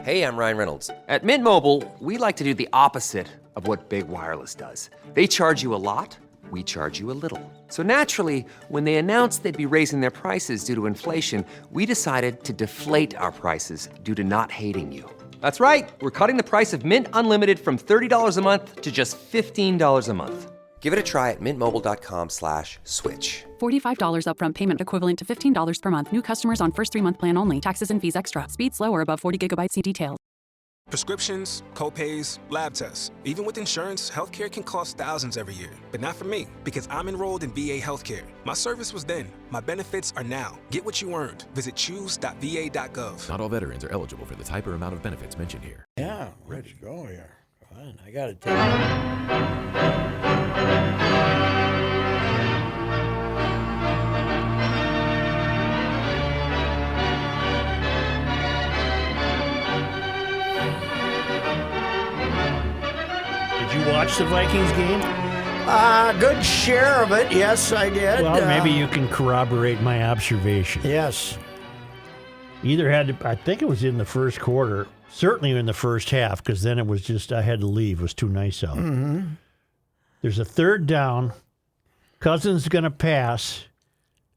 Hey, I'm Ryan Reynolds. At Mint Mobile, we like to do the opposite of what Big Wireless does. They charge you a lot, we charge you a little. So naturally, when they announced they'd be raising their prices due to inflation, we decided to deflate our prices due to not hating you. That's right. We're cutting the price of Mint Unlimited from $30 a month to just $15 a month. Give it a try at mintmobile.com/switch. $45 upfront payment equivalent to $15 per month. New customers on first 3-month plan only. Taxes and fees extra. Speed slower above 40 gigabytes. See details. Prescriptions, co-pays, lab tests. Even with insurance, healthcare can cost thousands every year. But not for me, because I'm enrolled in VA Healthcare. My service was then. My benefits are now. Get what you earned. Visit choose.va.gov. Not all veterans are eligible for the type or amount of benefits mentioned here. Yeah, let's go here. Fine, I got to tell you. Did you watch the Vikings game? Good share of it. Yes, I did. Well, maybe you can corroborate my observation. Yes. Either had to, I think it was in the first quarter, certainly in the first half, because then it was just, I had to leave. It was too nice out. Mm-hmm. There's a third down. Cousins is going to pass.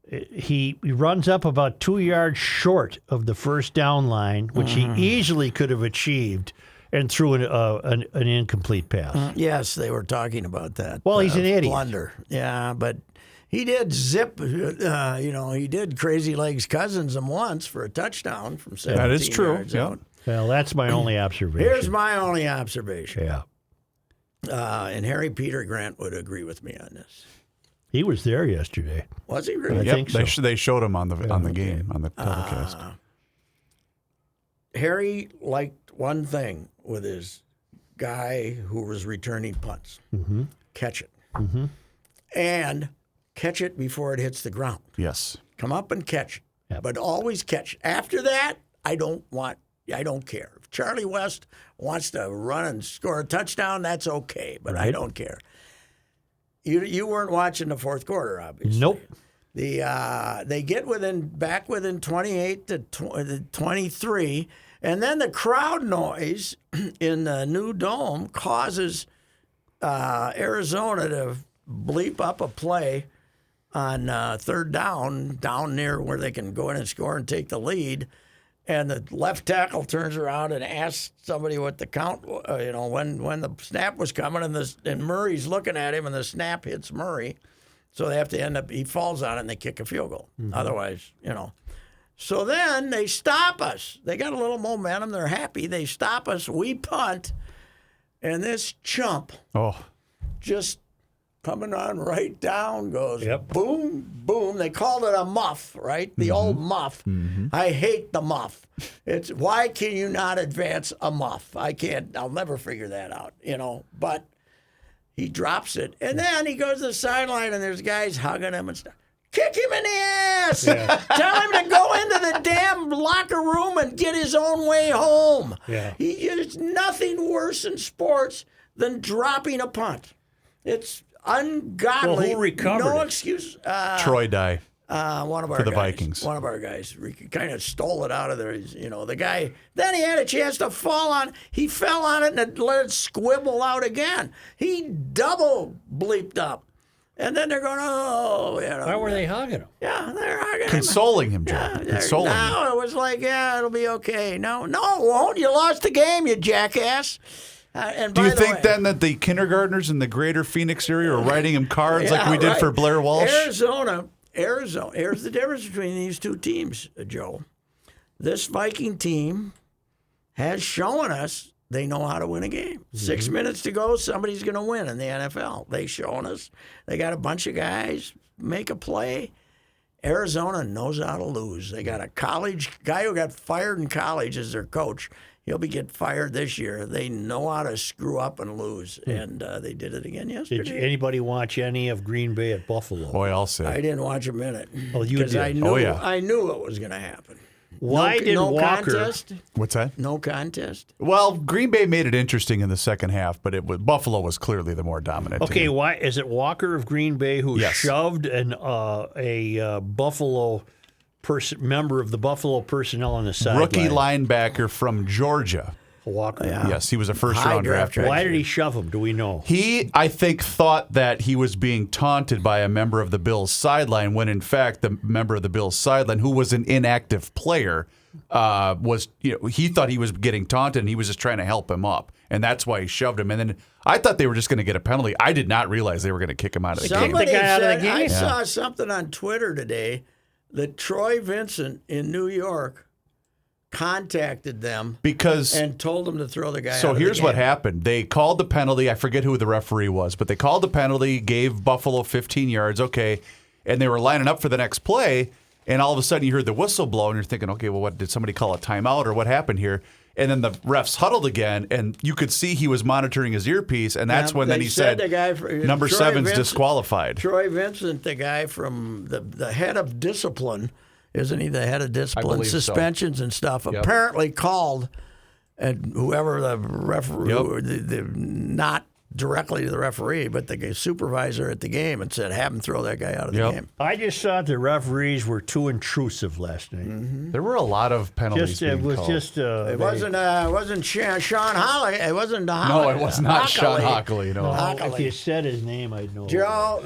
He runs up about 2 yards short of the first down line, which he easily could have achieved, and threw an incomplete pass. Yes, they were talking about that. Well, he's an idiot. Blunder. Yeah, but he did zip, he did crazy legs Cousins him once for a touchdown from 17 That is true. yards Yeah. out. Well, that's my only observation. Here's my only observation. Yeah. And Harry Peter Grant would agree with me on this. He was there yesterday. Was he really? I think so. They showed him on the game, on the telecast. Harry liked one thing with his guy who was returning punts. Mm-hmm. Catch it. Mm-hmm. And catch it before it hits the ground. Yes. Come up and catch it. Yep. But always catch. After that, I don't care. If Charlie West wants to run and score a touchdown, that's okay, but I don't care. You weren't watching the fourth quarter, obviously. Nope. They get back within 28 to 23, and then the crowd noise in the new dome causes Arizona to bleep up a play on third down near where they can go in and score and take the lead. And the left tackle turns around and asks somebody what the count, when the snap was coming, and Murray's looking at him, and the snap hits Murray. So they have to he falls on it, and they kick a field goal. Mm-hmm. Otherwise, So then they stop us. They got a little momentum. They're happy. They stop us. We punt, and this chump just coming on right down goes boom, boom. They called it a muff, right? The old muff. Mm-hmm. I hate the muff. It's why can you not advance a muff? I'll never figure that out, But he drops it, and then he goes to the sideline, and there's guys hugging him and stuff. Kick him in the ass. Yeah. Tell him to go into the damn locker room and get his own way home. Yeah. There's nothing worse in sports than dropping a punt. It's ungodly. Well, who recovered No it? excuse. Troy Dye. One of our for the guys, Vikings. One of our guys kind of stole it out of there. The guy. Then he had a chance to fall on. He fell on it and let it squibble out again. He double bleeped up, and then they're going, Why were they hugging him? Yeah, they're hugging Consoling him, Joe. Yeah, Consoling him. No, it was like, it'll be okay. No, it won't. You lost the game, you jackass. And Do you think way, then that the kindergartners in the greater Phoenix area are writing him cards like we did for Blair Walsh? Arizona. Here's the difference between these two teams, Joe. This Viking team has shown us they know how to win a game. Mm-hmm. 6 minutes to go, somebody's going to win in the NFL. They've shown us. They got a bunch of guys make a play. Arizona knows how to lose. They got a college guy who got fired in college as their coach. He'll get fired this year. They know how to screw up and lose, and they did it again yesterday. Did anybody watch any of Green Bay at Buffalo? Boy, I'll say. I didn't watch a minute. Oh, you did? I knew, I knew it was going to happen. Why did Walker? Contest? What's that? No contest. Well, Green Bay made it interesting in the second half, but Buffalo was clearly the more dominant team. Why is it Walker of Green Bay who shoved a Buffalo member of the Buffalo personnel on the sideline. Rookie linebacker from Georgia. Walker. Yes, he was a first-round High draft draft pick. Why did he shove him? Do we know? He, I think, thought that he was being taunted by a member of the Bills sideline when, in fact, the member of the Bills sideline, who was an inactive player, he thought he was getting taunted and he was just trying to help him up. And that's why he shoved him. And then I thought they were just going to get a penalty. I did not realize they were going to kick him out of the game. Somebody the guy out of the said, game. I saw something on Twitter today that Troy Vincent in New York contacted them Because and told them to throw the guy out So of the here's game. what happened. They called the penalty. I forget who the referee was, but they called the penalty, gave Buffalo 15 yards, okay, and they were lining up for the next play, and all of a sudden you heard the whistle blow, and you're thinking, okay, well, what did somebody call a timeout, or what happened here? And then the refs huddled again, and you could see he was monitoring his earpiece, and that's when they then he said, the guy number Troy 7's Vincent- disqualified. Troy Vincent, the guy from the head of discipline, isn't he the head of discipline, believe so. suspensions and stuff, apparently called, and whoever the referee, not directly to the referee, but the supervisor at the game, and said, have him throw that guy out of the game. I just thought the referees were too intrusive last night. There were a lot of penalties It being was called. just. It wasn't Sean Holly. It wasn't No, Holly. it was not Sean Hockley. No. If you said his name, I'd know. Joe,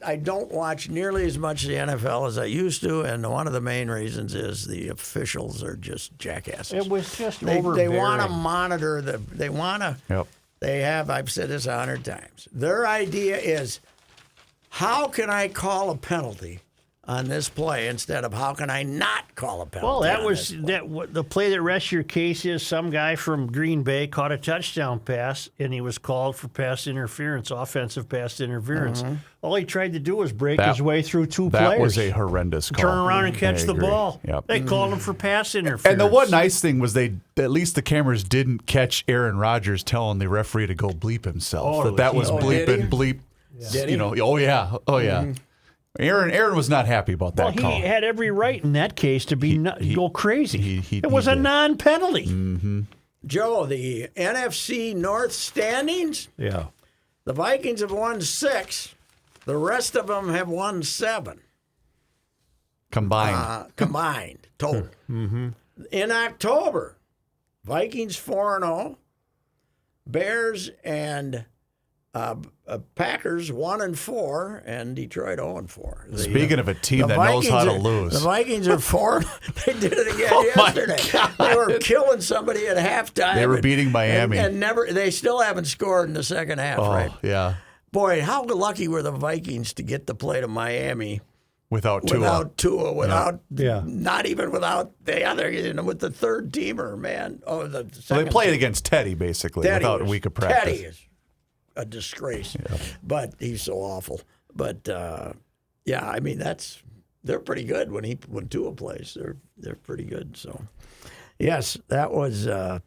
I don't watch nearly as much the NFL as I used to, and one of the main reasons is the officials are just jackasses. It was just They overbearing. want to monitor they want to. Yep. They have. I've said this 100 times. Their idea is, how can I call a penalty on this play instead of how can I not call a penalty? Well, that on was this play? the play that rests your case is some guy from Green Bay caught a touchdown pass and he was called for pass interference, offensive pass interference. Mm-hmm. All he tried to do was break his way through two That players. was a horrendous call. Turn around and catch I the agree. ball. Yep. They called him for pass interference. And the one nice thing was at least the cameras didn't catch Aaron Rodgers telling the referee to go bleep himself. Oh, that was did bleep he? and bleep. Did he? Oh yeah. Aaron was not happy about that Well, call. he had every right in that case to be go crazy. he it was a did. non-penalty. Joe, the NFC North standings. Yeah. The Vikings have won 6. The rest of them have won 7 Combined. total. In October, Vikings 4-0, Bears and Packers 1-4, and Detroit 0-4. Speaking of a team that knows how to lose. The Vikings are 4. They did it again my yesterday. God. They were killing somebody at halftime. They were beating Miami. and they still haven't scored in the second half. Right? Yeah. Boy, how lucky were the Vikings to get to play to Miami Without Tua. not even without the other, with the third teamer, man. Oh, the So they second played against Teddy, basically, Teddy without a was- week of practice. Teddy is a disgrace, but he's so awful. But yeah, I mean they're pretty good when Tua plays. They're pretty good. So yes, that was the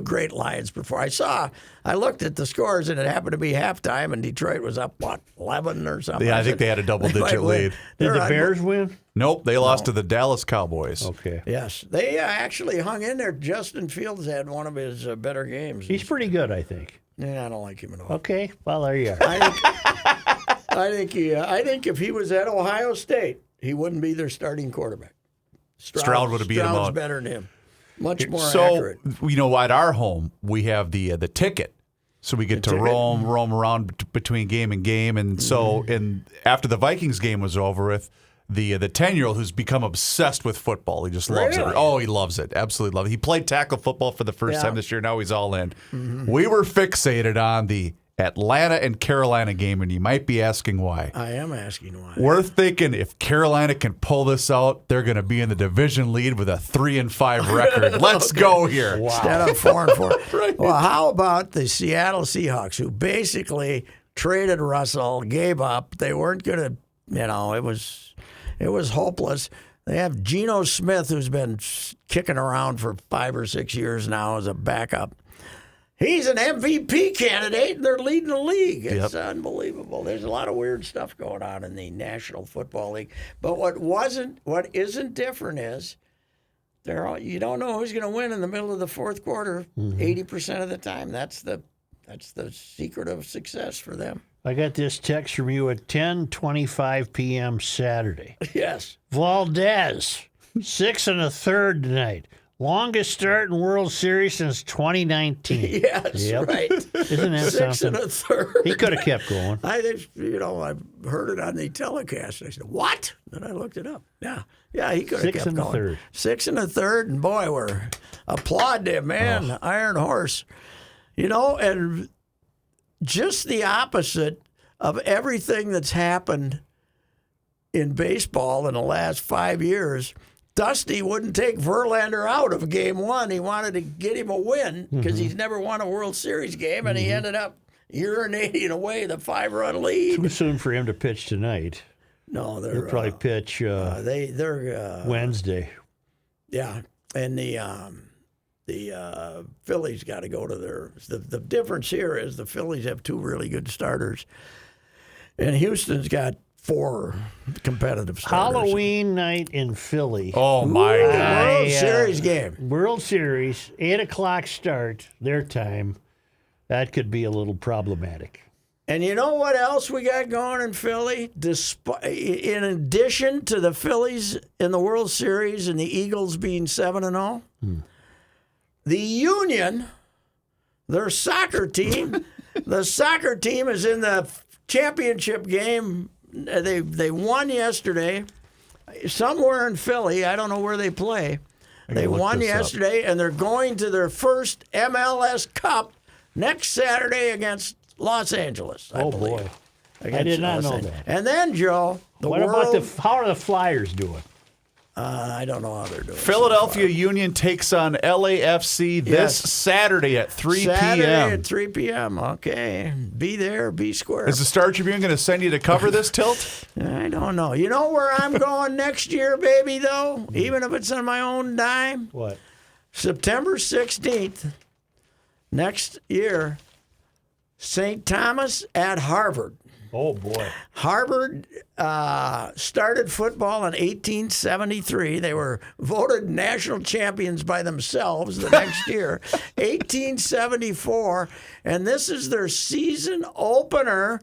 great Lions performance. I looked at the scores and it happened to be halftime, and Detroit was up 11 or something. Yeah, I think they had a double-digit might win. lead. Did They're the Bears win? Nope, they lost to the Dallas Cowboys. Okay. Yes, they actually hung in there. Justin Fields had one of his better games. He's pretty good, I think. Yeah, I don't like him at all. Okay. Well, there you are. I think if he was at Ohio State, he wouldn't be their starting quarterback. Stroud would have beat him Stroud's out. better than him. Much more So, accurate. at our home, we have the ticket. So we get to roam around between game and game. And so and after the Vikings game was over with, the 10-year-old who's become obsessed with football. He just loves it. Really? Oh, he loves it. Absolutely loves it. He played tackle football for the first Yeah. time this year. Now he's all in. We were fixated on the Atlanta and Carolina game, and you might be asking why. I am asking why. We're thinking if Carolina can pull this out, they're going to be in the division lead with a 3-5 record. Let's go here. Instead of 4-4. Right. Well, how about the Seattle Seahawks, who basically traded Russell, gave up. They weren't going to, it was hopeless. They have Geno Smith, who's been kicking around for 5 or 6 years now as a backup. He's an MVP candidate, and they're leading the league. It's unbelievable. There's a lot of weird stuff going on in the National Football League. But what isn't different is you don't know who's going to win in the middle of the fourth quarter 80% of the time. That's the secret of success for them. I got this text from you at 10:25 p.m. Saturday. Yes. Valdez, 6 1/3 tonight. Longest start in World Series since 2019. Yes, Yep. right. Isn't that 6 something? 1/3. He could have kept going. I heard it on the telecast. I said, "What?" And I looked it up. Yeah, he could have 6 kept going. 1/3. 6 1/3, and boy, we're applaud him, man. Iron horse, and just the opposite of everything that's happened in baseball in the last 5 years. Dusty wouldn't take Verlander out of Game 1. He wanted to get him a win because he's never won a World Series game, and he ended up urinating away the 5-run lead. Too soon for him to pitch tonight. No, He'll they're probably pitch they're Wednesday. yeah, and the Phillies got to go to their. The difference here is the Phillies have 2 really good starters, and Houston's got 4 competitive starters. Halloween night in Philly. Oh, my God. World Series game. World Series, 8 o'clock start, their time. That could be a little problematic. And you know what else we got going in Philly? In addition to the Phillies in the World Series and the Eagles being 7-0, the Union, their soccer team, the soccer team is in the championship game. They won yesterday, somewhere in Philly. I don't know where they play. They won yesterday, and they're going to their first MLS Cup next Saturday against Los Angeles. I believe. Boy, I did not know that. And then, Joe, How are the Flyers doing? I don't know how they're doing. Philadelphia Union takes on LAFC this Saturday at 3 Saturday p.m. at 3 p.m. Okay. Be there, be square. Is the Star Tribune going to send you to cover this tilt? I don't know. You know where I'm going next year, baby, though? Even if it's on my own dime? What? September 16th, next year, St. Thomas at Harvard. Oh, boy. Harvard started football in 1873. They were voted national champions by themselves the next year, 1874. And this is their season opener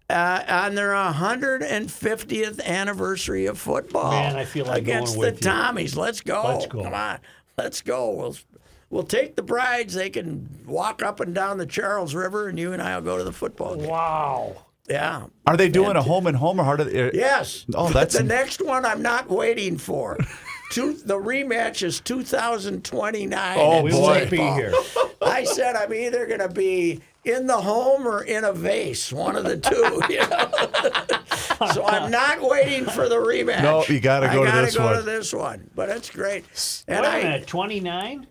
on their 150th anniversary of football. Man, I feel like against going with the you. Tommies. Let's go. Let's go. Come on. Let's go. We'll take the brides. They can walk up and down the Charles River, and you and I will go to the football game. Wow. Yeah. Are they doing a home and home, or how do they? Yes. Oh, But that's the next one I'm not waiting for. The rematch is 2029. Oh, in We boy. won't be baseball. here. I said I'm either going to be in the home or in a vase, one of the two. So I'm not waiting for the rematch. No, you gotta go to this I got one. to go to this one. But it's great. And Wait a minute, 29?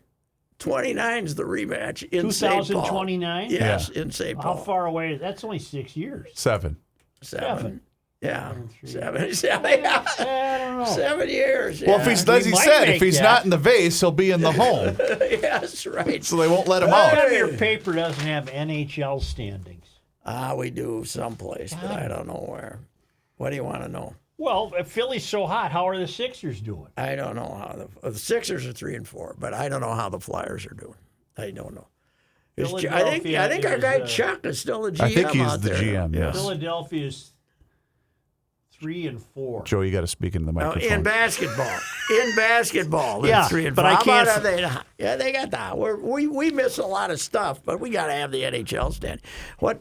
29 is the rematch in St. Paul. 2029? Yes, in St. How Paul. far away? That's only 6 years. 7. 7. Yeah. 7. I don't know. 7 years. Well, if yeah. he's, as he might said, make if he's that. not in the vase, he'll be in the home, Yes, right. so they won't let him How out. come your paper doesn't have NHL standings? We do someplace, but I don't know where. What do you want to know? Well, if Philly's so hot, how are the Sixers doing? I don't know how the Sixers are 3-4, but I don't know how the Flyers are doing. I don't know. I think our guy Chuck is still the GM. I think he's out the there. GM, yes. Philadelphia's 3-4. Joe, you got to speak into the Oh, microphone. in basketball, they're Yeah, 3-4. but I How about can't- they? Yeah, they got that. We miss a lot of stuff, but we got to have the NHL stand.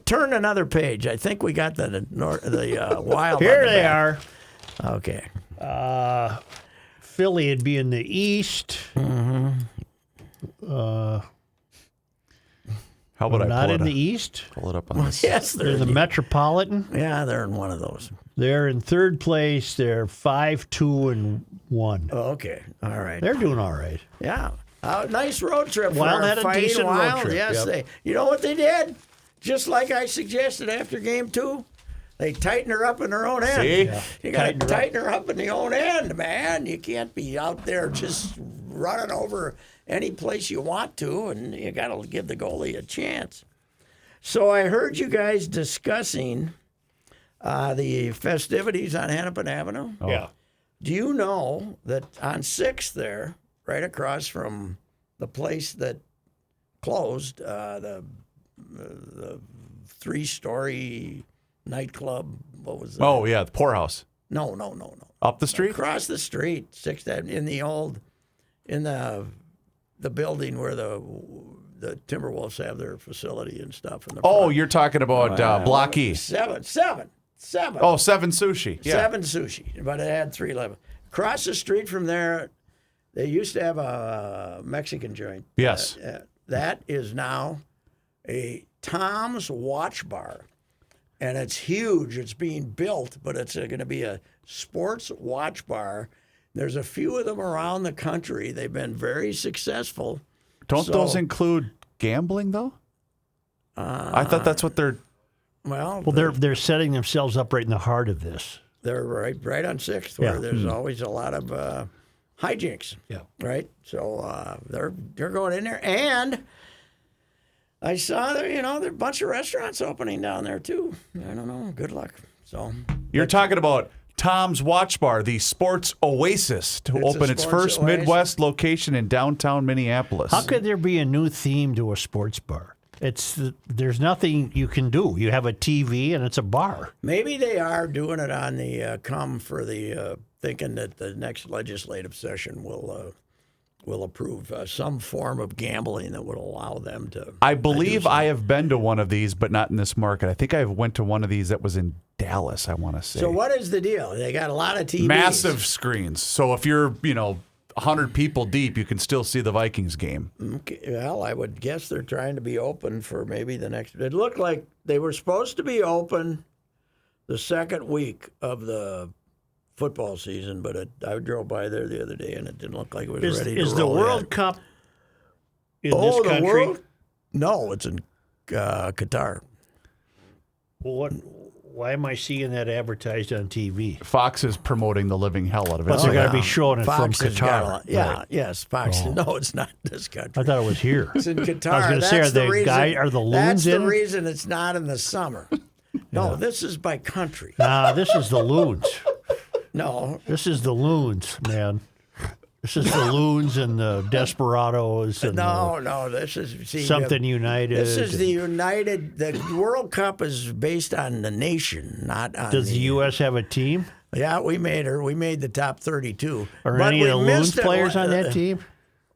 Turn another page. I think we got the Wild. Here on the they back. are. Okay. Philly would be in the East. How about I Not pull in it, the East. pull it up on this? Yes, They're the Metropolitan. yeah, they're in one of those. They're in third place. They're 5-2-1. Oh, okay. All right. They're doing all right. Yeah. Nice road trip Wild for had a Fighting decent road Wild. trip, Yes, yep. you know what they did? Just like I suggested after game 2, they tightened her up in their own end. See? Yeah. You got to Tighten her up. tighten her up in the own end, man. You can't be out there just running over any place you want to, and you got to give the goalie a chance. So I heard you guys discussing the festivities on Hennepin Avenue. Yeah. Do you know that on 6th there, right across from the place that closed, the 3-story nightclub. What was that? Oh yeah, the Poorhouse. No. Up the street? Across the street, in the building where the Timberwolves have their facility and stuff. In the Oh, front. you're talking about Block E. Seven. Oh, Seven Sushi. Yeah. Seven Sushi, but it had 311. Across the street from there, they used to have a Mexican joint. Yes. That is now a Tom's Watch Bar, and it's huge. It's being built, but it's going to be a sports watch bar. There's a few of them around the country. They've been very successful. Don't those include gambling though? I thought that's what they're. Well, they're setting themselves up right in the heart of this. they're right on 6th, where Yeah. there's always a lot of hijinks. Yeah. Right. So they're going in there, and I saw there. There are a bunch of restaurants opening down there too. I don't know. Good luck. So You're talking about Tom's Watch Bar, the sports oasis, to It's a open its sports first oasis. Midwest location in downtown Minneapolis. How could there be a new theme to a sports bar? There's nothing you can do. You have a TV and it's a bar. maybe they are doing it on the come for the thinking that the next legislative session will approve some form of gambling that would allow them to. I believe I have been to one of these, but not in this market. I think I went to one of these that was in Dallas, I want to say. So what is the deal? They got a lot of TVs. Massive screens. So if you're, 100 people deep, you can still see the Vikings game. Okay, well, I would guess they're trying to be open for maybe the next. It looked like they were supposed to be open the second week of the football season, but I drove by there the other day and it didn't look like it was ready to roll. Is the World yet. Cup in Oh, this the country? World? No, it's in Qatar. Well, why am I seeing that advertised on TV? Fox is promoting the living hell out of it. But they're going to yeah. be showing it Fox from has got Qatar. yeah, yes, Fox. No, it's not this country. I thought it was here. It's in Qatar. I was going to say, That's are the the reason- are the loons That's in? the reason it's not in the summer. No, this is by country. This is the loons. No, This is the loons, man. This is the loons and the desperados and no. This is something United. This is the United. The World Cup is based on the nation, not on. Does the U.S. have a team? Yeah, we made her. We made the top 32. Are But any we of the loons missed it. players on that team?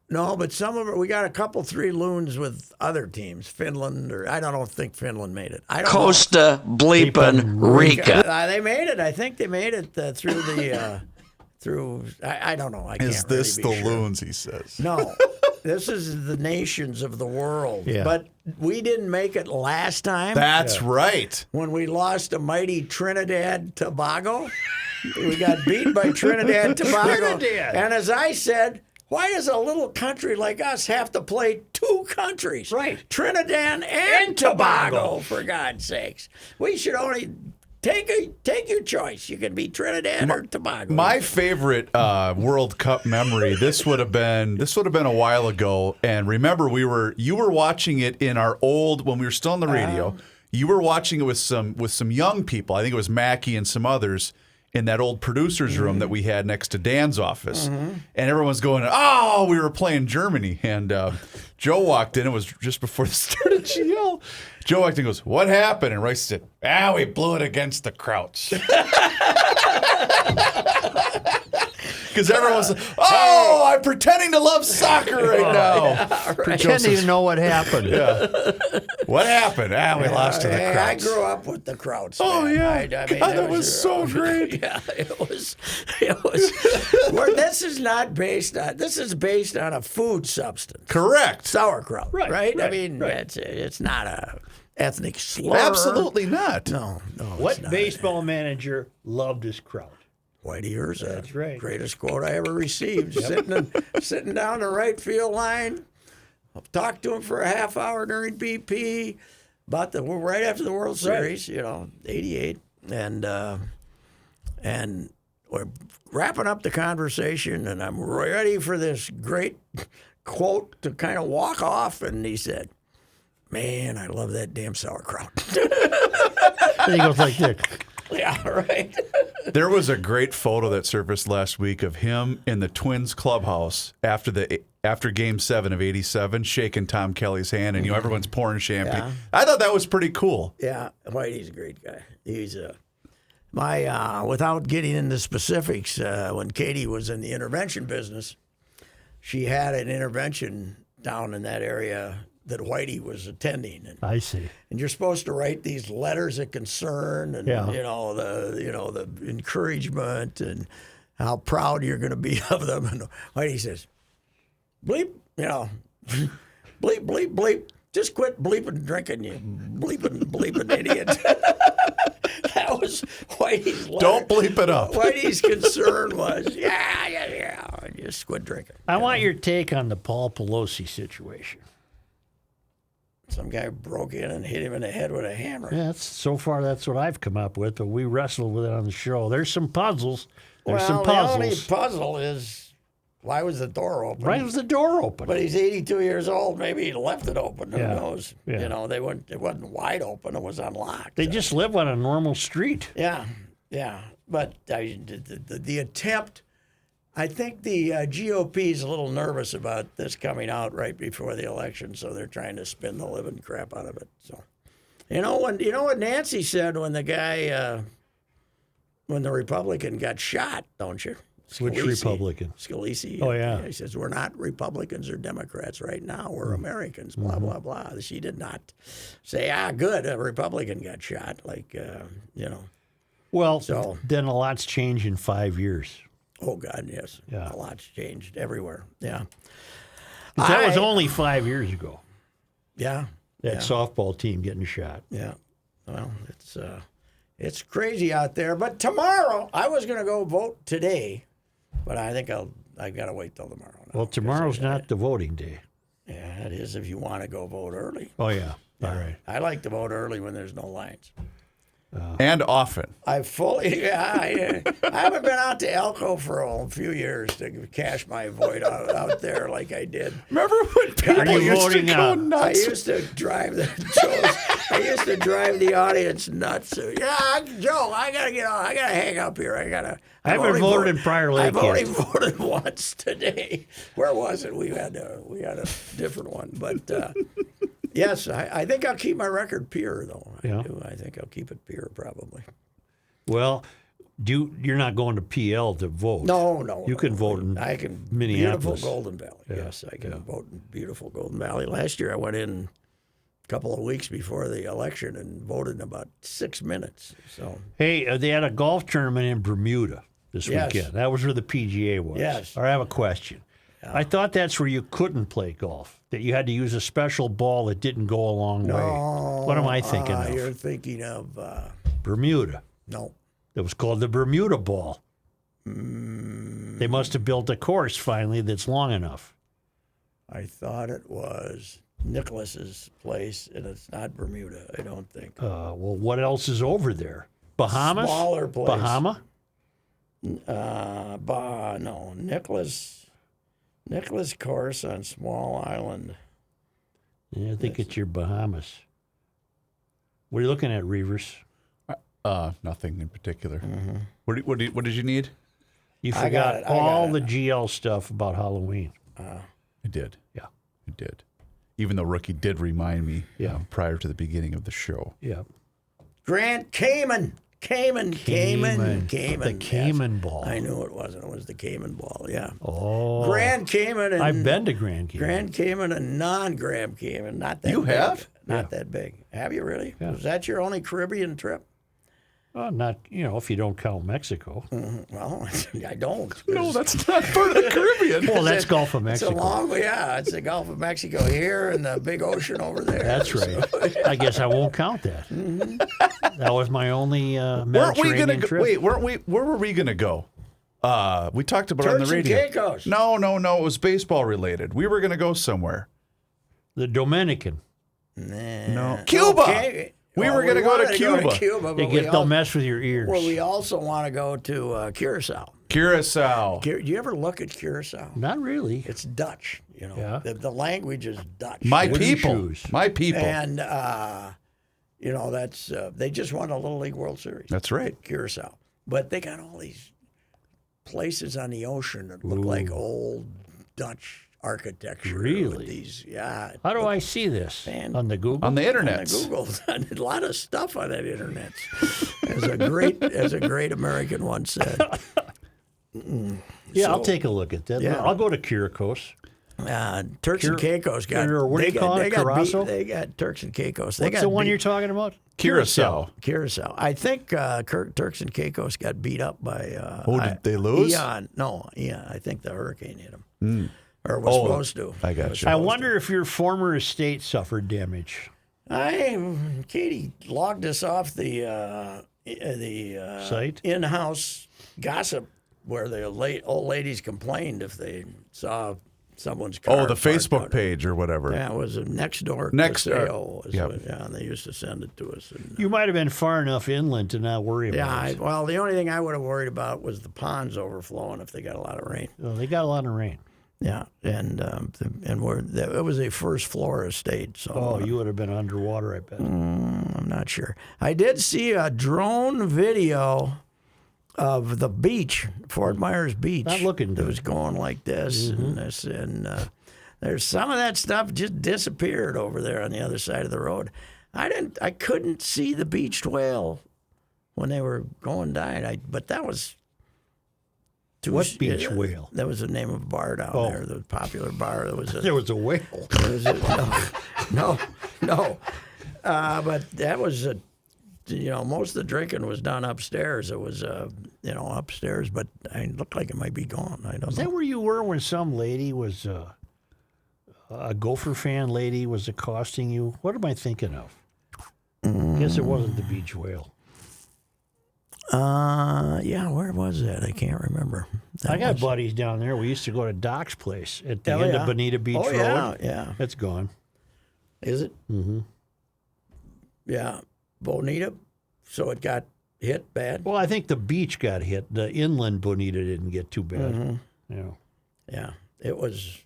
No, but some of it. We got a couple, 3 loons with other teams. Finland, or I don't think Finland made it. I don't know. Costa bleepin' Rica. They made it. I think they made it through the. Through I don't know. I can't Is this really be the sure. loons, he says. No, this is the nations of the world. Yeah. But we didn't make it last time That's right. when we lost to mighty Trinidad Tobago. We got beat by Trinidad Tobago. Trinidad. And as I said, why does a little country like us have to play 2 countries? Right. Trinidad and Tobago, for God's sakes. We should only take your choice. You can be Trinidad or Tobago. My favorite World Cup memory. This would have been a while ago. And remember, you were watching it in our old when we were still on the radio. You were watching it with some young people. I think it was Mackie and some others in that old producer's room that we had next to Dan's office. And everyone's going, "Oh, we were playing Germany." And Joe walked in. It was just before the start of GL. Joe walked in and goes, "What happened?" And Rice said, "We blew it against the Krauts." Because everyone's like, "Oh, I'm pretending to love soccer right now." Pretending to know what happened. What happened? We lost to the Hey, Krauts. I grew up with the Krauts. Oh, man. yeah. I mean, God, that was so great. Yeah, it was. This is not based on. This is based on a food substance. Correct. Sauerkraut, right? I right, mean, right. it's not a ethnic slur. Absolutely not. No. What it's not. baseball manager loved his crowd? Whitey Urza. That's right. Greatest quote I ever received. Sitting down the right field line. I'll talk to him for a half hour during BP about right after the World Series, '88, and we're wrapping up the conversation, and I'm ready for this great quote to kind of walk off, and he said, "Man, I love that damn sauerkraut." And he goes like this. Yeah, right. There was a great photo that surfaced last week of him in the Twins clubhouse after the after Game 7 of '87, shaking Tom Kelly's hand, and everyone's pouring champagne. Yeah. I thought that was pretty cool. Yeah, Whitey's a great guy. He's without getting into specifics, when Katie was in the intervention business, she had an intervention down in that area that Whitey was attending. And, I see. and you're supposed to write these letters of concern and Yeah. the encouragement and how proud you're going to be of them. And Whitey says, bleep, bleep, bleep, bleep. Just quit bleeping drinking, you bleeping idiot. That was Whitey's letter. Don't bleep it up. Whitey's concern was, yeah, just quit drinking. I want your take on the Paul Pelosi situation. Some guy broke in and hit him in the head with a hammer. Yeah, so far that's what I've come up with, but we wrestled with it on the show. There's some puzzles. There's some the only puzzles. puzzle is, why was the door open? Why was the door open? But he's 82 years old. Maybe he left it open. Who Yeah. knows? Yeah. It wasn't wide open. It was unlocked. They just live on a normal street. Yeah. But the attempt, I think the GOP is a little nervous about this coming out right before the election, so they're trying to spin the living crap out of it. So, you know what Nancy said when the guy, when the Republican got shot, don't you? Which Scalise. Republican? Scalise. Oh, yeah. He says, we're not Republicans or Democrats right now. We're Americans, blah, blah, blah. She did not say, good, a Republican got shot. Well, So- then a lot's changed in 5 years. Oh, God, yes. Yeah. A lot's changed everywhere. Yeah. 'Cause that was I- only 5 years ago. Yeah. That softball team getting shot. Yeah. Well, it's crazy out there. But tomorrow, I was going to go vote today, but I think I got to wait till tomorrow. now, Well, 'cause tomorrow's not the voting day. Yeah, it is if you want to go vote early. Oh, yeah. All right. I like to vote early when there's no lines. And often. I haven't been out to Elko for a few years to cash my vote out there like I did. Remember when people you used to voting go out? I nuts? used to drive the audience nuts. Joe, I gotta get on. I gotta hang up here. I haven't voted in Prior Lake I've only yet. voted once today. Where was it? We had a different one, but yes, I think I'll keep my record pure though. Yeah. I think I'll keep it pure probably. Well, you're not going to PL to vote. No. You can vote in I can Minneapolis. Beautiful Golden Valley. Yes, I can vote in beautiful Golden Valley. Last year I went in a couple of weeks before the election and voted in about 6 minutes. So Hey, they had a golf tournament in Bermuda this Yes. weekend. That was where the PGA was. Yes. All right, I have a question. I thought that's where you couldn't play golf, that you had to use a special ball that didn't go a long way. What am I thinking of? You're thinking of Bermuda. no. It was called the Bermuda ball. They must have built a course finally that's long enough. I thought it was Nicholas's place, and it's not Bermuda. I don't think. Well, what else is over there? Bahamas? Smaller place. Bahama? No, Nicholas course on Small Island. Yeah, I think it's your Bahamas. What are you looking at, Reavers? Nothing in particular. What did you need? You I forgot got it. all the GL stuff about Halloween. I did. Yeah. I did. Even though Rookie did remind me prior to the beginning of the show. Yeah. Grant Cayman. The Yes. Cayman ball. I knew it wasn't. It was the Cayman ball, yeah. Oh. Grand Cayman and I've been to Grand Cayman. Grand Cayman and non-Grand Cayman. Not that You big. have? Not that big. Have you really? Yeah. Was that your only Caribbean trip? Well, not, if you don't count Mexico. Well, I don't. No, that's not part of the Caribbean. Well, that's Gulf of It's a Mexico. long way. Yeah, it's the Gulf of Mexico here and the big ocean over there. That's right. I guess I won't count that. That was my only Weren't we Mediterranean gonna go? trip. Wait, weren't we? Where were we gonna go? We talked about it on Turks the and radio. Caicos. No. It was baseball related. We were gonna go somewhere. The Dominican. No, Cuba. Okay. We Well, were gonna go to wanted Cuba. They'll mess with your ears. Well, we also want to go to Curacao. Curacao. Do you ever look at Curacao? Not really. It's Dutch. Yeah. The language is Dutch. My Wooden people. shoes. My people. And that's they just won a Little League World Series. That's right. at Curacao, but they got all these places on the ocean that look like old Dutch architecture. Really? With these, yeah. How do I see this? Man. On the Google? On the On internet. the Google, a lot of stuff on that internet, as a great American once said. Yeah, I'll take a look at that. Yeah. I'll go to Kyrikos. Turks and Caicos got. Or what do you call it? Curaçao? They got Turks and Caicos. They What's got the one beat- you're talking about? Curacao. Curacao. I think Turks and Caicos got beat up by. Did they lose? Ian. No, Ian. I think the hurricane hit them. Or was supposed to. I got you. I wonder if your former estate suffered damage. Katie logged us off the Site? in-house gossip where the old ladies complained if they saw someone's car. Oh, the parked Facebook out. page or whatever. Yeah, it was a next door. Nextdoor, yep. Yeah, and they used to send it to us. And, You might have been far enough inland to not worry about it. well, the only thing I would have worried about was the ponds overflowing if they got a lot of rain. Well, they got a lot of rain. Yeah, and it was a first floor estate, so Oh, you would have been underwater, I bet. I'm not sure. I did see a drone video of the beach, Fort Myers Beach. Not looking It good. was going like this and this, and there's some of that stuff just disappeared over there on the other side of the road. I couldn't see the beached whale when they were going down. But that was. What beach whale? That was the name of a bar down there, the popular bar. There was a whale. No. But that was most of the drinking was done upstairs. It was upstairs, but it looked like it might be gone. I don't Is know. that where you were when some lady was a Gopher fan lady was accosting you? What am I thinking of? Guess it wasn't the beach whale. Yeah, where was that? I can't remember. I got buddies down there. We used to go to Doc's place at the end of Bonita Beach Road. Yeah. It's gone. Is it? Mm-hmm. Yeah, Bonita. So it got hit bad. Well, I think the beach got hit. The inland Bonita didn't get too bad. Mm-hmm. Yeah, it was.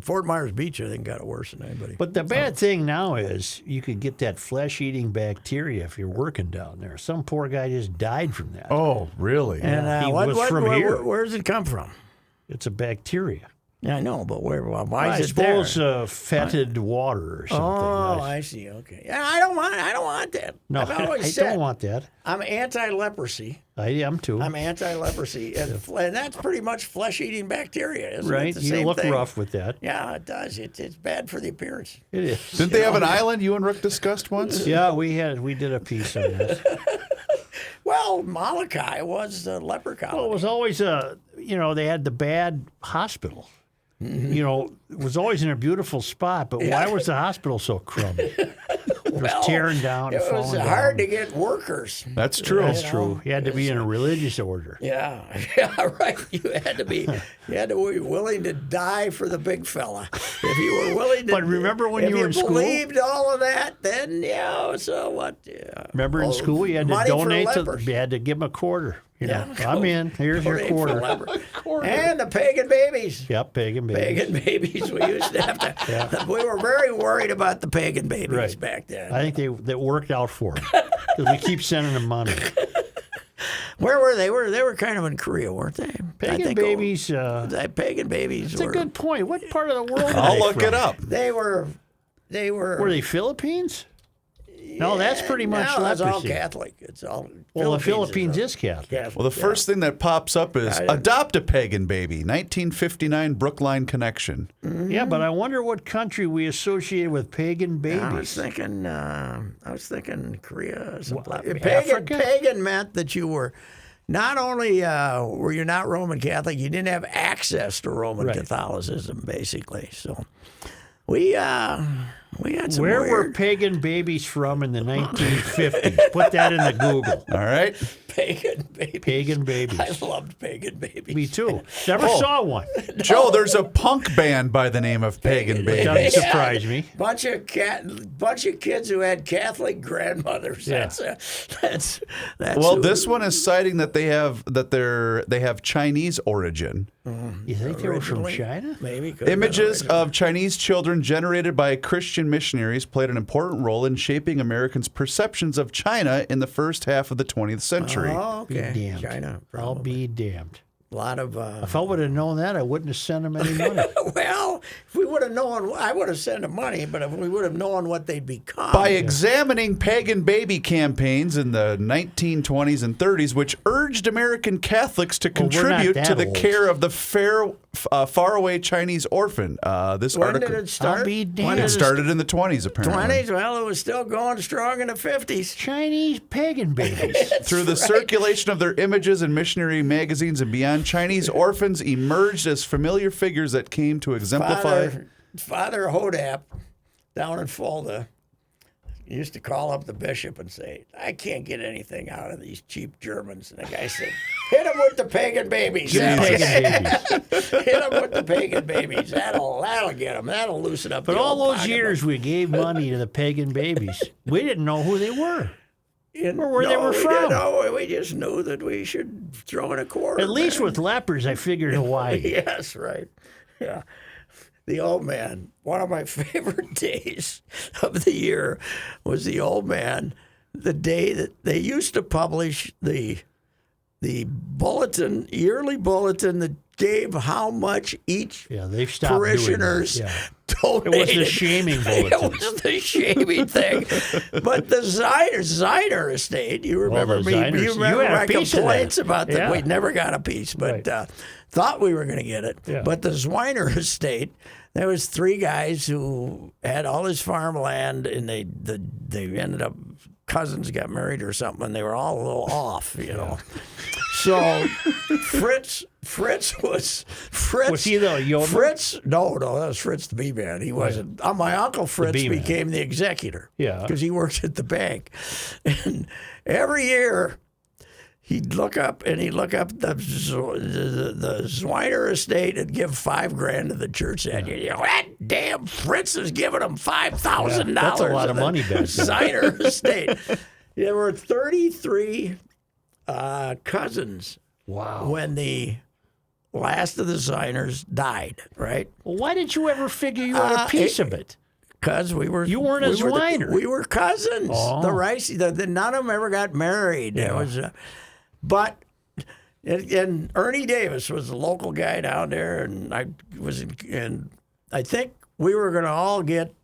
Fort Myers Beach, I think, got it worse than anybody. But the bad thing now is you could get that flesh-eating bacteria if you're working down there. Some poor guy just died from that. Oh, really? And He was from here. Where does it come from? It's a bacteria. Yeah, I know, but where? Well, why I is it there? suppose fetid water or something. Oh, I see. Okay. Yeah, I don't want that. No, I've always I said don't want that. I'm anti-leprosy. I am too. I'm anti-leprosy, and that's pretty much flesh-eating bacteria, isn't right? it? The You same look thing. rough with that. Yeah, it does. It's bad for the appearance. It is. Didn't they have an island you and Rick discussed once? Yeah, we did a piece on that. Well, Molokai was the leper colony. Well, it was always they had the bad hospital. It was always in a beautiful spot, but why was the hospital so crummy? It was tearing down and It was falling down. hard to get workers. That's true. That's true. You had to be in a religious order. Yeah, right. You had to be willing to die for the big fella. If you were willing to. But remember when you were in school? If you believed all of that, then so what? Yeah. Remember in school you had to money for donate lepers. You had to give them a quarter. Yeah. I'm in. Here's your Donate for quarter. And the pagan babies. Yep, pagan babies. Pagan babies. We used to have to. We were very worried about the pagan babies Right. back then. I think that worked out for them because we keep sending them money. Where were they? They were kind of in Korea, weren't they? Pagan babies. Pagan babies. That's a good point. What part of the world? I'll are they look from? it up. They were. Were they Philippines? No, that's pretty much no, that's all leprosy. Catholic. It's all. Well, the Philippines is Catholic. Well, the first thing that pops up is adopt a pagan baby, 1959 Brookline Connection. Yeah, but I wonder what country we associate with pagan babies. I was thinking Korea. Africa? Pagan meant that you were not only were you not Roman Catholic, you didn't have access to Roman Right. Catholicism, basically. So we had some Where were weird pagan babies from in the 1950s? Put that in the Google. All right? pagan babies. Pagan babies. I loved pagan babies. Me too. Never saw one. Joe, there's a punk band by the name of Pagan Baby. Doesn't surprise me. Bunch of kids who had Catholic grandmothers. Yeah. That's Well, who- this one is citing that they have Chinese origin. You think they were from Originally, China? maybe could have been Images original. of Chinese children generated by Christian missionaries played an important role in shaping Americans' perceptions of China in the first half of the 20th century. Oh, okay. Be damned. China. I'll Probably. be damned. A lot of. If I would have known that, I wouldn't have sent him any money. Well, if we would have known, I would have sent them money. But if we would have known what they'd become, By examining pagan baby campaigns in the 1920s and 30s, which urged American Catholics to Well, we're not contribute that to the old. care of the faraway Chinese orphan. This when article did it start? I'll be damned. When it did started in the 20s, apparently. 20s. Well, it was still going strong in the 50s. Chinese pagan babies. Through the circulation of their images in missionary magazines and beyond, Chinese orphans emerged as familiar figures that came to exemplify. Father Hodap down in Fulda used to call up the bishop and say, I can't get anything out of these cheap Germans. And the guy said, hit them with the pagan babies. Pagan babies. Hit them with the pagan babies. That'll get them. That'll loosen up But the all old those pocketbook. years we gave money to the pagan babies, we didn't know who they were. Or where they were we from. didn't know. We just knew that we should throw in a quarter. At least man. with lepers, I figured Hawaii. Yes, right. Yeah. The old man. One of my favorite days of the year was the old man, the day that they used to publish the bulletin, yearly bulletin that gave how much each Yeah, they've stopped parishioners doing that. donated. It was the shaming bulletin. It was the shaming thing. But the Ziner estate, you remember the me? Ziners. You remember You had a my piece of complaints that. about that? Yeah. We never got a piece, but Right. thought we were going to get it. Yeah. But the Zwiner estate, there was 3 guys who had all this farmland, and they ended up, cousins got married or something, and they were all a little off, you know. So Fritz was he the yeoman? Fritz, no, that was Fritz the B-man. He wasn't. My uncle Fritz B-man. became the executor. Yeah. Because he worked at the bank, and every year he'd look up the Zwiner estate and give $5,000 to the church that year. You know, that damn Fritz is giving him $5,000. Yeah, that's a lot of money back then. Zwiner estate. There were 33 cousins. Wow. When the last of the Ziners died, right? Well, why didn't you ever figure you had a piece of it? Because we were. You weren't a Zwiner. We were cousins. Oh. The Rice. None of them ever got married. It was, but. And Ernie Davis was the local guy down there, and I think we were going to all get,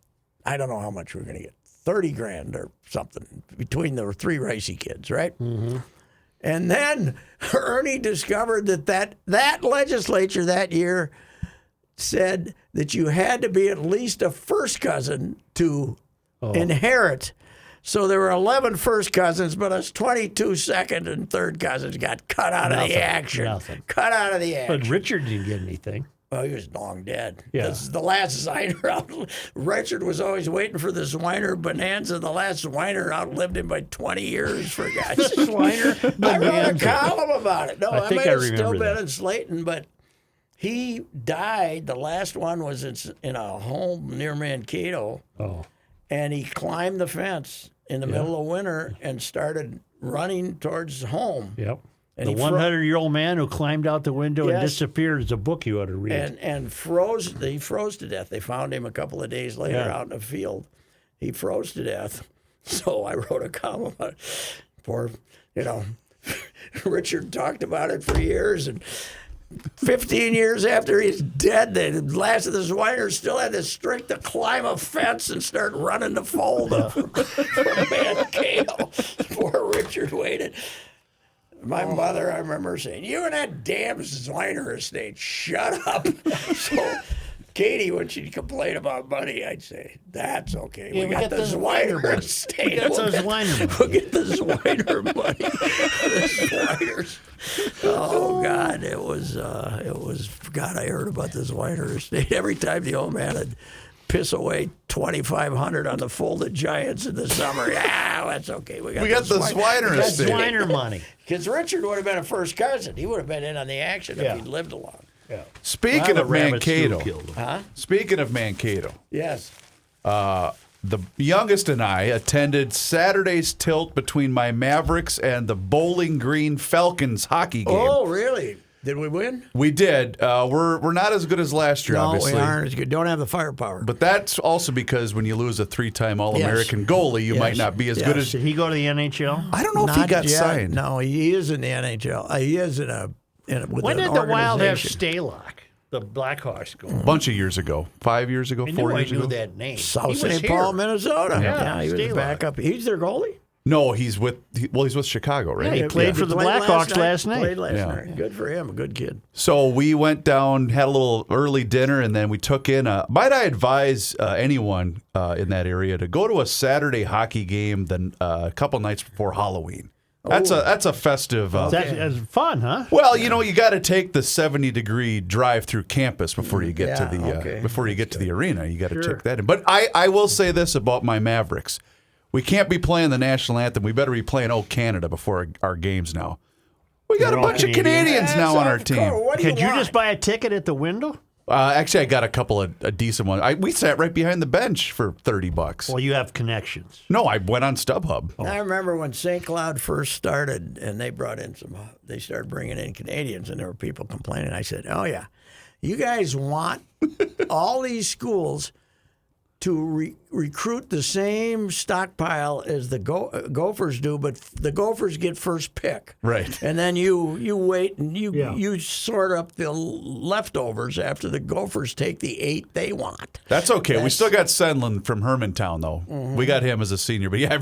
I don't know how much we were going to get, $30,000 or something between the 3 Ricey kids, right? Mm-hmm. And then Ernie discovered that legislature that year said that you had to be at least a first cousin to inherit. So there were 11 first cousins, but us 22 second and third cousins got cut out of the action. Nothing. Cut out of the action. But Richard didn't get anything. Well, he was long dead. Yeah. This is the last Zwiner out. Richard was always waiting for the Zwiner bonanza. The last Zwiner outlived him by 20 years, for God's sake. Zwiner I wrote a bonanza. column about it. No, I think might I have still remember been that. in Slayton, but he died. The last one was in a home near Mankato, Oh. and he climbed the fence in the middle of winter and started running towards home. Yep. And The he 100-year-old man who climbed out the window and Yes. disappeared is a book you ought to read. And froze. He froze to death. They found him a couple of days later Yeah. out in the field. He froze to death. So I wrote a column about it. Poor, Richard talked about it for years, and 15 years after he's dead, the last of the Zwiners still had the strength to climb a fence and start running the fold from Mankato. Poor Richard waited. My mother, I remember saying, "You and that damn Zwiner estate, shut up." So Katie, when she'd complain about money, I'd say, "That's okay. Yeah, we got the Zwiner money. estate. We got the Zwiner money." We'll get the Zwiner money." The Zwiners. Oh God, it was. God, I heard about the Zwiner estate every time the old man would piss away $2,500 on the folded giants in the summer. That's okay. We got the Zwiner That's estate. Zwiner money. Because Richard would have been a first cousin. He would have been in on the action Yeah. if he'd lived along. Yeah. Speaking Well, of the rabbits Mankato, too killed him. speaking of Mankato, Yes. the youngest and I attended Saturday's tilt between my Mavericks and the Bowling Green Falcons hockey game. Oh, really? Did we win? We did. We're not as good as last year, No, obviously. we aren't as good. Don't have the firepower. But that's also because when you lose a 3-time All-American goalie, you Yes. might not be as Yes. good as. Did he go to the NHL? I don't know if he Not got yet. signed. No, he is in the NHL. He is in a with When an did the Wild have organization. Staylock, the Blackhawks, go? A bunch of years ago, 5 years ago, I 4 knew I years knew ago. that name. South He was St. here. Paul, Minnesota. Yeah, he was Staylock. backup. He's their goalie. No, he's with Chicago, right? Yeah, he played for the Blackhawks last night. Played last Yeah. night. Good for him. A good kid. So we went down, had a little early dinner, and then we took in might I advise anyone in that area to go to a Saturday hockey game a couple nights before Halloween. That's a festive. That's fun, huh? Well, you got to take the 70-degree drive through campus before you get to the arena. You got to check that in. But I will say this about my Mavericks: we can't be playing the national anthem. We better be playing "Oh Canada" before our games now. We got a bunch of Canadians now on our team. What do Could you want? just buy a ticket at the window? Actually, I got a couple of a decent ones. We sat right behind the bench for $30. Well, you have connections. No, I went on StubHub. I remember when St. Cloud first started, and they brought in they started bringing in Canadians, and there were people complaining. I said, "Oh yeah, you guys want all these schools to recruit the same stockpile as the Gophers do, but the Gophers get first pick, Right. And then you wait and you sort up the leftovers after the Gophers take the 8 they want." That's okay. We still got Senlin from Hermantown, though. We got him as a senior. But yeah,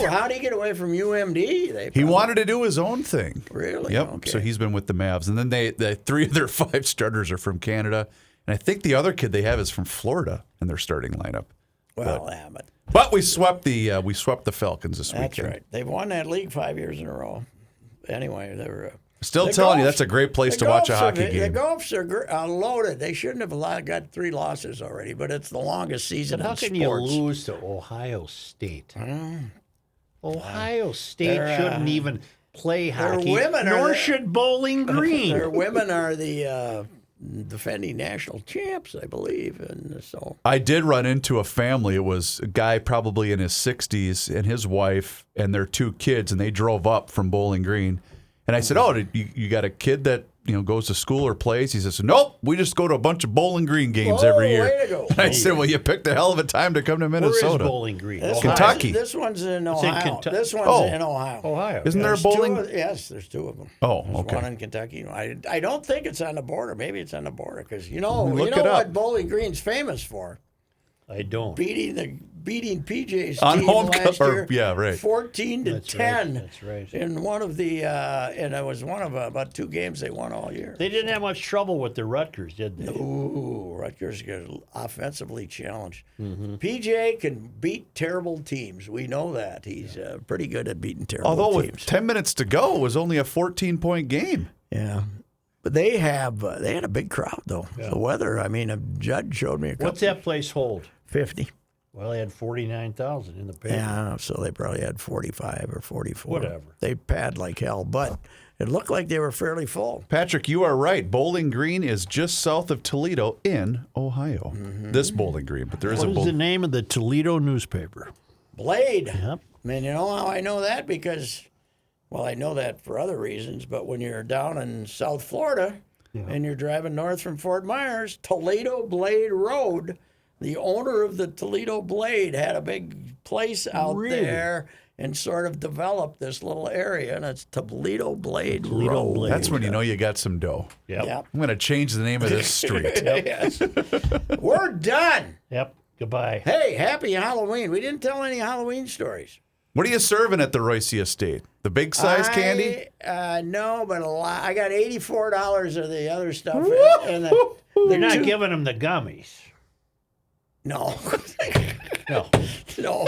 How did he get away from UMD? he wanted to do his own thing. Really? Yep. Okay. So he's been with the Mavs, and then the 3 of their 5 starters are from Canada, and I think the other kid they have is from Florida in their starting lineup. Well, But we swept the Falcons this weekend. that's right. They've won that league 5 years in a row. Anyway, they were. Still telling you, that's a great place to watch a hockey The game. Gophers are loaded. They shouldn't have got 3 losses already, but it's the longest season How in can sports. you lose to Ohio State? Ohio State They're, shouldn't even play hockey, women, nor are should Bowling Green. Their women are the defending national champs, I believe, and so. I did run into a family. It was a guy probably in his 60s and his wife and their 2 kids, and they drove up from Bowling Green. And I said, "Oh, you got a kid that goes to school or plays?" He says, "Nope, we just go to a bunch of Bowling Green games every year." Way to go. And I said, "Well, you picked a hell of a time to come to Where Minnesota." is Bowling Green? This Ohio. Kentucky. This one's in It's in Ohio. Kentucky. This one's Oh. in Ohio. Ohio. Isn't there a There's bowling? yes, there's 2 of them. Oh, There's okay. one in Kentucky. I don't think it's on the border. Maybe it's on the border because you know Look it up. what Bowling Green's famous for? I don't. Beating PJ's On team home last or- year, yeah, right. 14 to That's 10. right. That's right. In one of the and it was one of about 2 games they won all year. They didn't have much trouble with the Rutgers, did they? Ooh, Rutgers got offensively challenged. Mm-hmm. PJ can beat terrible teams. We know that he's pretty good at beating terrible Although teams. with 10 minutes to go, it was only a 14-point game. Yeah. But they had a big crowd, though. The weather, I mean, a judge showed me a couple. What's that place hold? 50. Well, they had 49,000 in the paper. Yeah, so they probably had 45 or 44. Whatever. They pad like hell, but it looked like they were fairly full. Patrick, you are right. Bowling Green is just south of Toledo in Ohio. This Bowling Green, but there is What a is the Bowling. name of the Toledo newspaper? Blade. Yep. Man, you know how I know that? Because, well, I know that for other reasons, but when you're down in South Florida and you're driving north from Fort Myers, Toledo Blade Road, the owner of the Toledo Blade had a big place out there and sort of developed this little area, and it's Toledo Blade Road. Blade. That's when you know you got some dough. Yep. I'm going to change the name of this street. Yes. We're done. Yep. Goodbye. Hey, happy Halloween. We didn't tell any Halloween stories. What are you serving at the Reusse Estate? The big size candy? No, but a lot. I got $84 of the other stuff. And You're not giving them the gummies. No. No. No.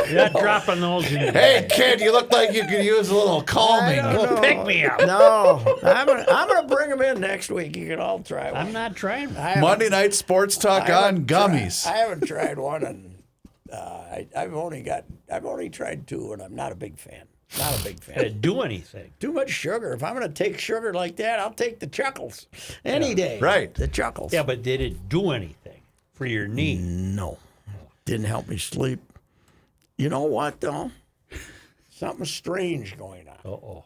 You're not dropping those in your Hey, kid, you look like you could use a little calming. I don't know. Pick me up. No. I'm gonna bring them in next week. You can all try one. I'm not trying. I haven't- Monday Night Sports Talk I on haven't gummies. I haven't tried one, and I've only tried 2, and I'm not a big fan. Not a big fan. Did it do anything? Too much sugar. If I'm going to take sugar like that, I'll take the Chuckles any day. Right. The Chuckles. Yeah, but did it do anything for your knee? No. Didn't help me sleep. You know what, though? Something strange going on. Uh-oh.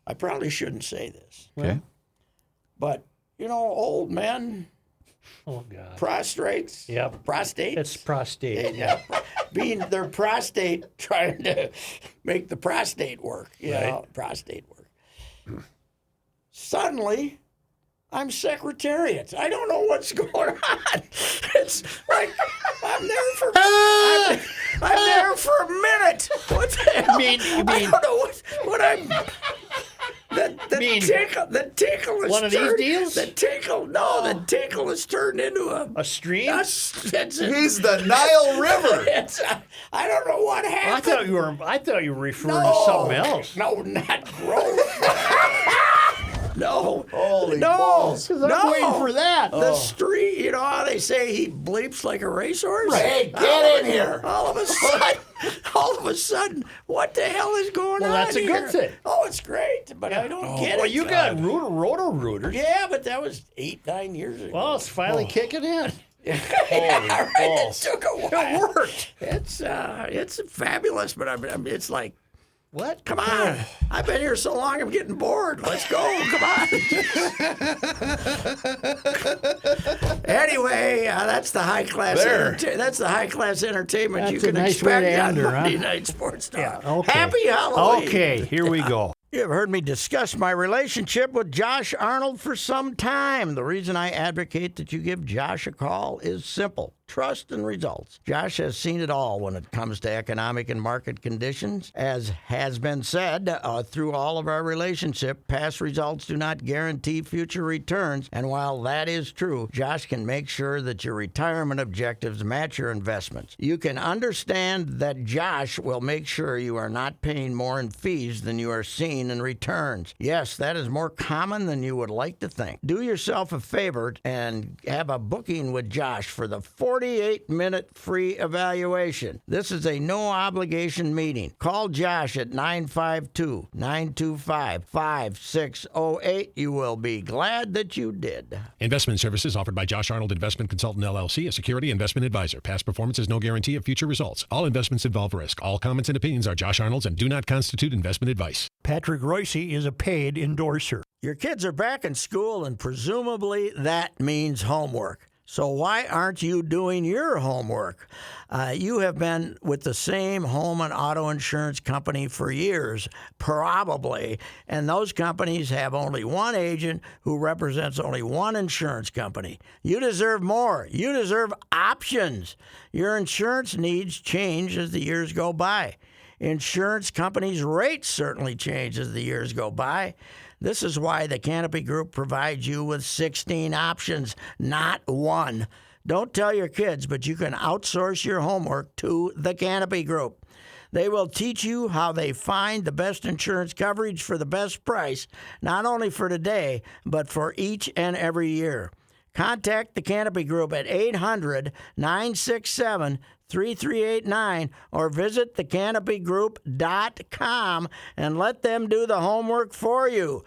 I probably shouldn't say this, Okay. but, old men, Oh, God. prostrates, Yep. prostates. It's prostate. Yeah, being their prostate, trying to make the prostate work. You know, prostate work. suddenly I'm Secretariat. I don't know what's going on. It's like I'm there for a minute. What the hell? I don't know what I'm. The tinkle is one of these deals? The tinkle has turned into a stream. He's the Nile River. I don't know what happened. I thought you were referring to something else. No, not growth. No. Holy balls. Because I'm waiting for that. The street, you know how they say he bleeps like a racehorse? Hey, get in here. All of a sudden, what the hell is going on? Well, that's a here? good thing. Oh, it's great, but I don't get it. Well, you got Roto-Rooters. Yeah, but that was 8-9 years ago. Well, it's finally kicking in. Holy balls. It took a while. It worked. It's fabulous, but it's like, what? Come on. I've been here so long, I'm getting bored. Let's go. Come on. Anyway, that's the high class. That's the high class entertainment That's you can a nice way expect to on end her, Monday huh? Night Sports Talk. Yeah, okay. Happy Halloween. Okay, here we go. You have heard me discuss my relationship with Josh Arnold for some time. The reason I advocate that you give Josh a call is simple. Trust and results. Josh has seen it all when it comes to economic and market conditions. As has been said through all of our relationship, past results do not guarantee future returns. And while that is true, Josh can make sure that your retirement objectives match your investments. You can understand that Josh will make sure you are not paying more in fees than you are seeing in returns. Yes, that is more common than you would like to think. Do yourself a favor and have a booking with Josh for the 48-minute free evaluation. This is a no-obligation meeting. Call Josh at 952-925-5608. You will be glad that you did. Investment services offered by Josh Arnold Investment Consultant, LLC, a security investment advisor. Past performance is no guarantee of future results. All investments involve risk. All comments and opinions are Josh Arnold's and do not constitute investment advice. Patrick Reusse is a paid endorser. Your kids are back in school, and presumably that means homework. So why aren't you doing your homework? You have been with the same home and auto insurance company for years, probably, and those companies have only one agent who represents only one insurance company. You deserve more. You deserve options. Your insurance needs change as the years go by. Insurance companies' rates certainly change as the years go by. This is why the Canopy Group provides you with 16 options, not one. Don't tell your kids, but you can outsource your homework to the Canopy Group. They will teach you how they find the best insurance coverage for the best price, not only for today, but for each and every year. Contact the Canopy Group at 800-967-3389 or visit thecanopygroup.com and let them do the homework for you.